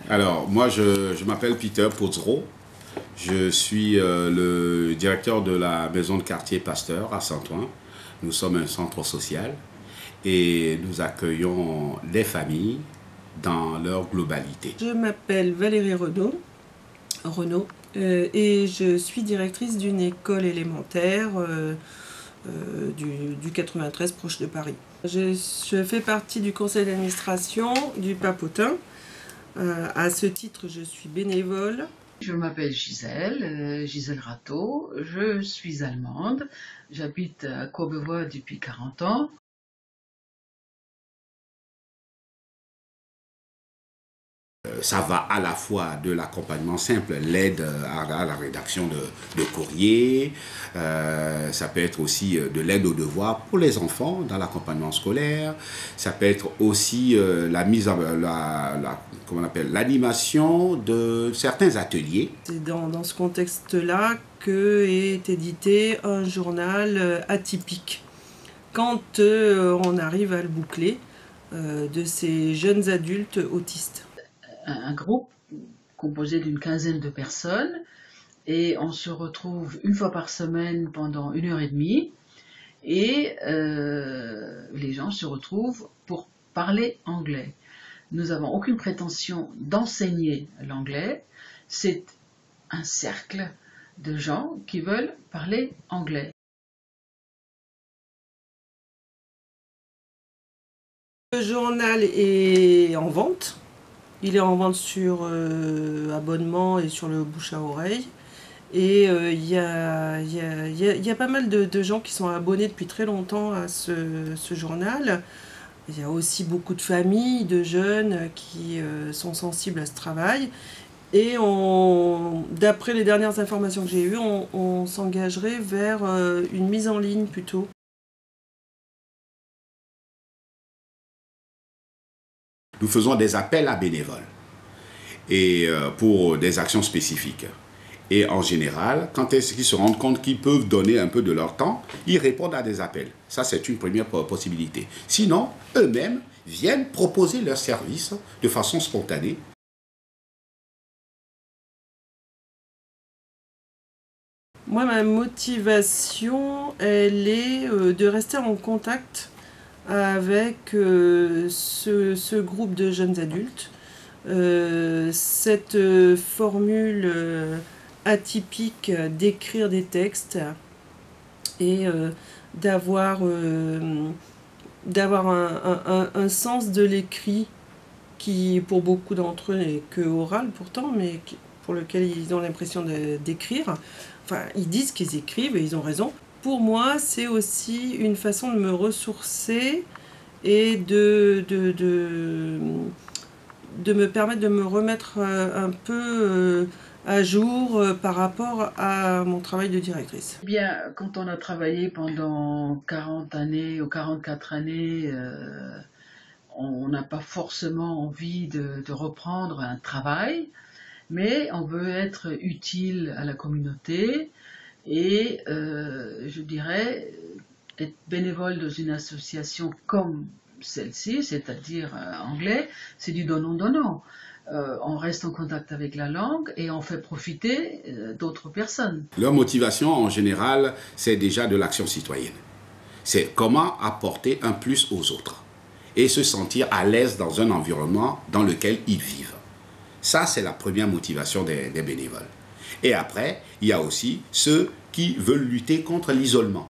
Alors, moi, je m'appelle Peter Pozero. Je suis le directeur de la maison de quartier Pasteur à Saint-Ouen. Nous sommes un centre social et nous accueillons les familles dans leur globalité. Je m'appelle Valérie Renaud et je suis directrice d'une école élémentaire du 93 proche de Paris. Je fais partie du conseil d'administration du Papotin. À ce titre, je suis bénévole. Je m'appelle Gisèle Rateau, je suis allemande, j'habite à Courbevoie depuis 40 ans. Ça va à la fois de l'accompagnement simple, l'aide à la rédaction de courrier, ça peut être aussi de l'aide aux devoirs pour les enfants dans l'accompagnement scolaire, ça peut être aussi l'animation de certains ateliers. C'est dans ce contexte-là qu'est édité un journal atypique. Quand on arrive à le boucler de ces jeunes adultes autistes. Un groupe composé d'une quinzaine de personnes et on se retrouve une fois par semaine pendant 1h30 et les gens se retrouvent pour parler anglais. Nous n'avons aucune prétention d'enseigner l'anglais, c'est un cercle de gens qui veulent parler anglais. Le journal est en vente. Il est en vente sur abonnement et sur le bouche à oreille. Et il y a pas mal de gens qui sont abonnés depuis très longtemps à ce journal. Il y a aussi beaucoup de familles, de jeunes qui sont sensibles à ce travail. Et d'après les dernières informations que j'ai eues, on s'engagerait vers une mise en ligne plutôt. Nous faisons des appels à bénévoles et pour des actions spécifiques. Et en général, quand est-ce qu'ils se rendent compte qu'ils peuvent donner un peu de leur temps, ils répondent à des appels. Ça, c'est une première possibilité. Sinon, eux-mêmes viennent proposer leurs services de façon spontanée. Moi, ma motivation, elle est de rester en contact avec ce groupe de jeunes adultes. Cette formule atypique d'écrire des textes et d'avoir un sens de l'écrit qui, pour beaucoup d'entre eux, n'est que oral pourtant, mais pour lequel ils ont l'impression d'écrire. Enfin, ils disent qu'ils écrivent et ils ont raison. Pour moi, c'est aussi une façon de me ressourcer et de me permettre de me remettre un peu à jour par rapport à mon travail de directrice. Eh bien, quand on a travaillé pendant 40 années ou 44 années, on n'a pas forcément envie de reprendre un travail, mais on veut être utile à la communauté. Et je dirais, être bénévole dans une association comme celle-ci, c'est-à-dire anglais, c'est du donnant-donnant. On reste en contact avec la langue et on fait profiter d'autres personnes. Leur motivation, en général, c'est déjà de l'action citoyenne. C'est comment apporter un plus aux autres et se sentir à l'aise dans un environnement dans lequel ils vivent. Ça, c'est la première motivation des bénévoles. Et après, il y a aussi ceux qui veulent lutter contre l'isolement.